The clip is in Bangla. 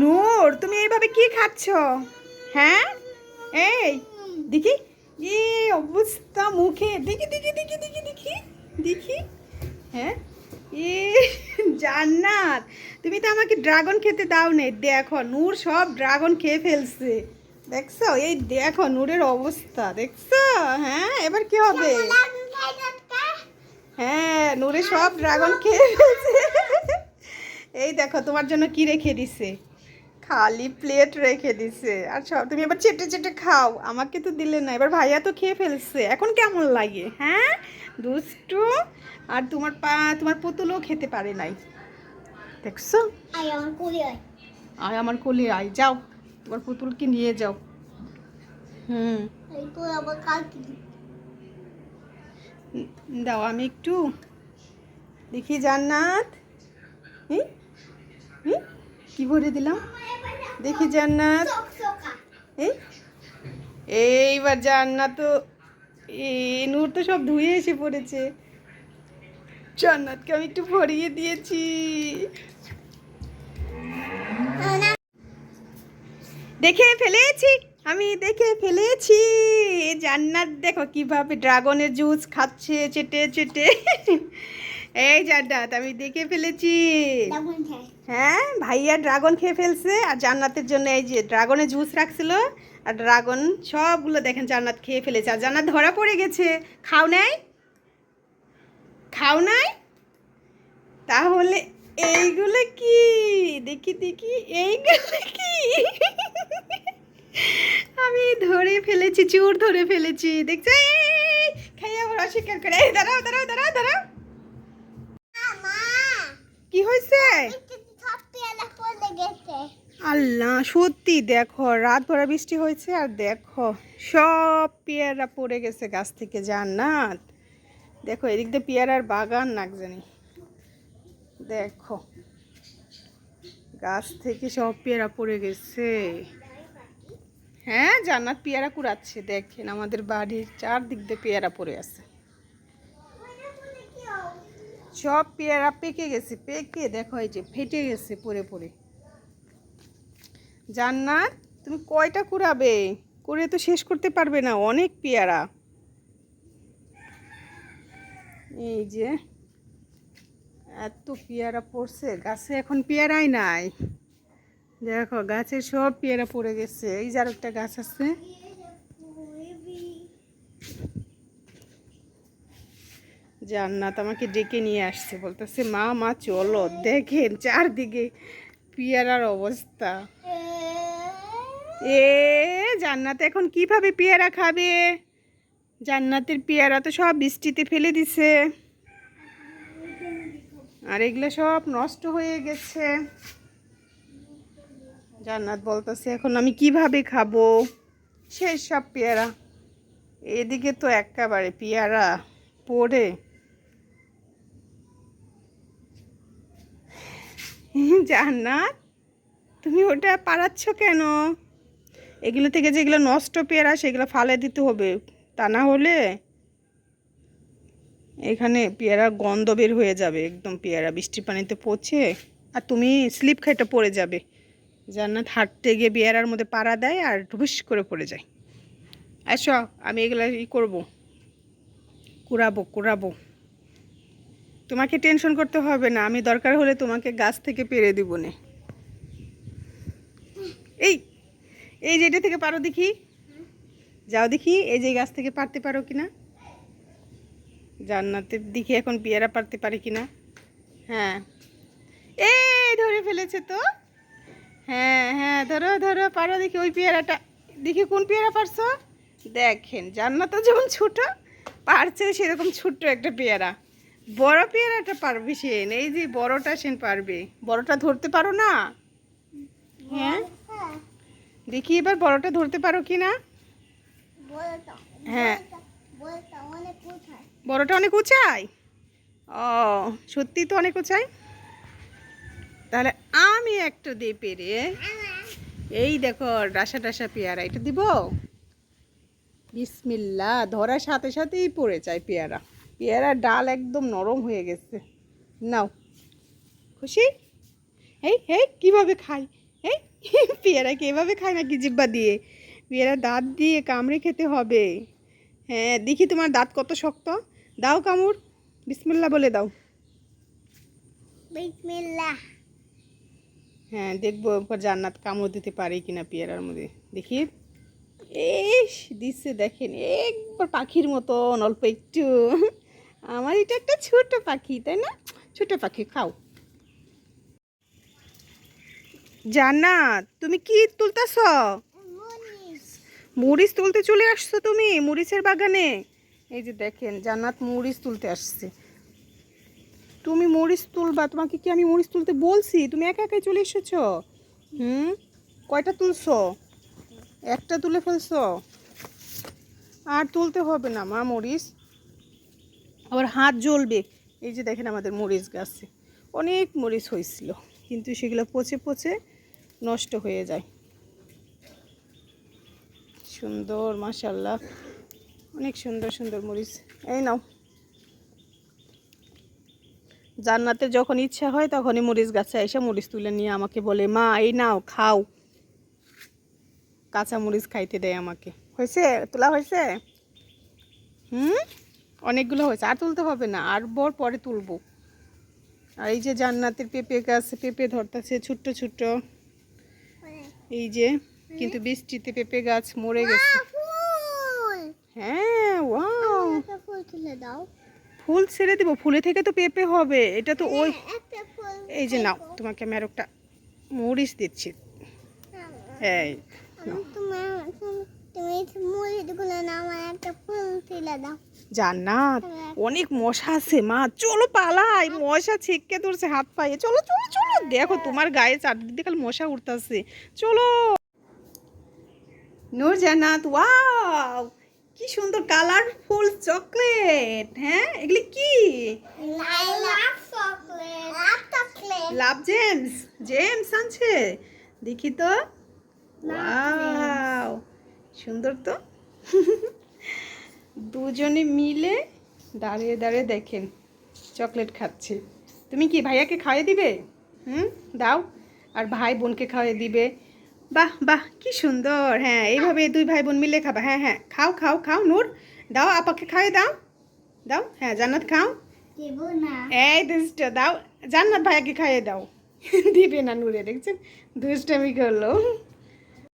নূর, তুমি এইভাবে কি খাচ্ছ? হ্যাঁ, এই দেখি, এই অবস্থা মুখে, দেখি দেখি দেখি দেখি দেখি দেখি। হ্যাঁ, এ জান্নাত, তুমি তো আমাকে ড্রাগন খেতে দাও নে। দেখো নূর সব ড্রাগন খেয়ে ফেলছে, দেখছো? এই দেখো নূরের অবস্থা, দেখছো? হ্যাঁ, এবার কি হবে? হ্যাঁ, নূরে সব ড্রাগন খেয়ে ফেলছে। এই দেখো তোমার জন্য কি রেখে দিছে, খালি প্লেট রেখে দিছে। আর সব তুমি এবার চেটে চেটে খাও, আমাকে তো দিলে না। এবার ভাইয়া তো খেয়ে ফেলছে, এখন কেমন লাগে? হ্যাঁ, দুষ্টু। আর তোমার পুতুলও খেতে পারে নাই, দেখছো? আয় আমার কোলে আয়, যাও তোমার পুতুলকে নিয়ে যাও। হুম, দাও আমি একটু দেখি। জান্নাত, হুম হুম, কি ভরে দিলাম দেখি। জান্নাত, এই এইবার জান্নাত তো, নূর তো সব ধুয়ে এসে পড়েছে। জান্নাতকে আমি একটু ভরিয়ে দিয়েছি। দেখে ফেলেছি, আমি দেখে ফেলেছি। জান্নাত দেখো কিভাবে ড্রাগনের জুস খাচ্ছে চেটে চেটে। এই জান্নাত, আমি দেখে ফেলেছি। হ্যাঁ, ভাইয়া ড্রাগন খেয়ে ফেলছে, আর জান্নাতের জন্য এই যে ড্রাগনের জুস রাখছিল, আর ড্রাগন সবগুলো দেখেন জান্নাত খেয়ে ফেলেছে। আর জান্নাত ধরা পড়ে গেছে। খাও নাই, খাও নাই, তাহলে এইগুলো কি? দেখি দেখি, এইগুলো কি? আমি ধরে ফেলেছি, চোর ধরে ফেলেছি, দেখছো? খাইয়ে আবার অস্বীকার করে। এই দাঁড়াও দাঁড়াও দাঁড়াও দাঁড়াও, কি হয়েছে? আল্লাহ, সত্যি দেখো রাত ভরা বৃষ্টি হয়েছে, আর দেখো সব পেয়ারা পড়ে গেছে গাছ থেকে। জান্নাত দেখো, এদিক দিয়ে পেয়ারার বাগান নাক জানি। দেখো গাছ থেকে সব পেয়ারা পড়ে গেছে। হ্যাঁ, জান্নাত পেয়ারা কুড়াচ্ছে, দেখেন আমাদের বাড়ির চারদিক দিয়ে পেয়ারা পড়ে আছে। সব পেয়ারা পেকে গেছে, পেকে দেখো এই যে ফেটে গেছে পড়ে পড়ে। জান্নাত, তুমি কয়টা কুড়াবে? করে তো শেষ করতে পারবে না, অনেক পেয়ারা। এই যে এত পেয়ারা পড়ছে গাছে, এখন পেয়ারাই নাই। দেখো গাছে সব পেয়ারা পড়ে গেছে। এই যে আর একটা গাছ আছে, জান্নাত আমাকে ডেকে নিয়ে আসছে, বলতেছে মা মা চলো। দেখেন চারদিকে পেয়ারার অবস্থা। এ জান্নাত এখন কিভাবে পেয়ারা খাবে? জান্নাতের পেয়ারা তো সব বৃষ্টিতে ফেলে দিছে, আর এগুলো সব নষ্ট হয়ে গেছে। জান্নাত বলতেছে এখন আমি কিভাবে খাবো সেই সব পেয়ারা। এদিকে তো একেবারে পেয়ারা পড়ে। জান্নাত, তুমি ওটা পাড়াচ্ছ কেন? এগুলো থেকে যেগুলো নষ্ট পেয়ারা সেগুলো ফালে দিতে হবে, তা না হলে এখানে পেয়ারা গন্ধ বের হয়ে যাবে একদম। পেয়ারা বৃষ্টির পানিতে পচে, আর তুমি স্লিপ খেটে পড়ে যাবে। জান্নাত হাঁটতে গিয়ে পেয়ারার মধ্যে পাড়া দেয় আর ঢুস করে পড়ে যায়। আসো, আমি এগুলো করবো, কুড়াবো কুড়াবো। তোমাকে টেনশন করতে হবে না, আমি দরকার হলে তোমাকে গাছ থেকে পেরে দিব নে। এই এই যেটা থেকে পারো দেখি, যাও দেখি এই যে গাছ থেকে পারতে পারো কিনা। জান্নাতের দিকে এখন পেয়ারা পারতে পারে কিনা। হ্যাঁ, এই ধরে ফেলেছে তো। হ্যাঁ হ্যাঁ, ধরো ধরো, পারো দেখি ওই পেয়ারাটা। দেখি কোন পেয়ারা পারছো। দেখেন জান্নাত যেমন ছোট পারছে, সেরকম ছোট্ট একটা পেয়ারা। বড় পেয়ারাটা পারবে সেন, এই যে বড়টা সেন পারবে। বড়টা ধরতে পারো না? হ্যাঁ, দেখি এবার বড়টা ধরতে পারো কি না। হ্যাঁ, বড়টা অনেক উঁচাই। ও, সত্যি তো অনেক উঁচাই। তাহলে আমি একটা দিই পেরে। এই দেখো ডাসা ডাসা পেয়ারা, এটা দিব। বিসমিল্লা, ধরার সাথে সাথেই পড়ে যায় পেয়ারা। পেয়ারার ডাল একদম নরম হয়ে গেছে। নাও, খুশি? এই এই কিভাবে খাই, এই পেয়ারাকে এভাবে খায় নাকি জিব্বা দিয়ে? পেয়ারা দাঁত দিয়ে কামড়ে খেতে হবে। হ্যাঁ, দেখি তোমার দাঁত কত শক্ত। দাও কামড়, বিসমিল্লাহ বলে দাও। বিসমিল্লাহ। হ্যাঁ, দেখবো এবার জান্নাত কামড় দিতে পারে কিনা পেয়ারার মধ্যে। দেখি। ইস, দিচ্ছে দেখেন, একবার পাখির মতন অল্প একটু। আমার এটা একটা ছোট পাখি, তাই না? ছোট পাখি, খাও। জান্নাত, তুমি কি তুলতেছ? মরিচ। মরিচ তুলতে চলে আসছো তুমি মরিচের বাগানে? এই যে দেখেন, জান্নাত মরিচ তুলতে আসছে। তুমি মরিচ তুলবা, তোমাকে কি আমি মরিচ তুলতে বলছি? তুমি একা একাই চলে এসেছো। কয়টা তুলছো? একটা তুলে ফেলছো? আর তুলতে হবে না মা মরিচ, আবার হাত জ্বলবে। এই যে দেখেন, আমাদের মরিচ গাছে অনেক মরিচ হয়েছিল, কিন্তু সেগুলো পচে পচে নষ্ট হয়ে যায়। সুন্দর, মাশাআল্লাহ, অনেক সুন্দর সুন্দর মরিচ। এই নাও। জান্নাতের যখন ইচ্ছা হয় তখনই মরিচ গাছে এসে মরিচ তুলে নিয়ে আমাকে বলে, মা এই নাও খাও। কাঁচা মরিচ খাইতে দেয় আমাকে। হয়েছে? তোলা হয়েছে? অনেকগুলো হয়েছে, আর তুলতে হবে না, আর পরে তুলবো। আর এই যে জান্নাতের পেঁপে গাছ, পেঁপে ধরতেছে ছোট্ট ছোট্ট। এই যে, কিন্তু বৃষ্টিতে পেঁপে গাছ মরে গেছে। ফুল। হ্যাঁ, ওয়াও। একটা ফুল তুলে দাও। ফুল ছেড়ে দেবো? ফুলে থেকে তো পেঁপে হবে, এটা তো ওই। একটা ফুল। এই যে নাও, তোমাকে আমি আর একটা মরিচ দিচ্ছি। এই তুমি মরিচগুলো না, আমার একটা ফুল তুলে দাও। জান্নাত, অনেক মশা আছে মা, চলো পালাই। মশা ছিটকে ধরছে হাত পায়ে। চলো চলো চলো, দেখো তোমার গায়ে চারদিকে খালি মশা উঠতেছে। চলো। নূর জান্নাত, ওয়াও, কি সুন্দর কালারফুল চকলেট। হ্যাঁ, এগুলি কি? লাভ চকলেট। লাভ চকলেট। লাভ জেমস। জেমস আনছে, দেখি তো। ওয়াও, সুন্দর তো। দুজনে মিলে দাঁড়িয়ে দাঁড়িয়ে দেখেন চকলেট খাচ্ছে। তুমি কি ভাইয়াকে খাইয়ে দিবে? দাও। আর ভাই বোনকে খাইয়ে দিবে। বাহ বাহ, কি সুন্দর। হ্যাঁ, এইভাবে দুই ভাই বোন মিলে খাবা। হ্যাঁ হ্যাঁ, খাও খাও খাও। নূর, দাও আপাকে খাইয়ে দাও। দাও। হ্যাঁ, জান্নাত খাও। দেব না। এই দুষ্ট, দাও। জান্নাত ভাইয়াকে খাইয়ে দাও। দিবে না নূরে, দেখছেন দুষ্টামি করলো।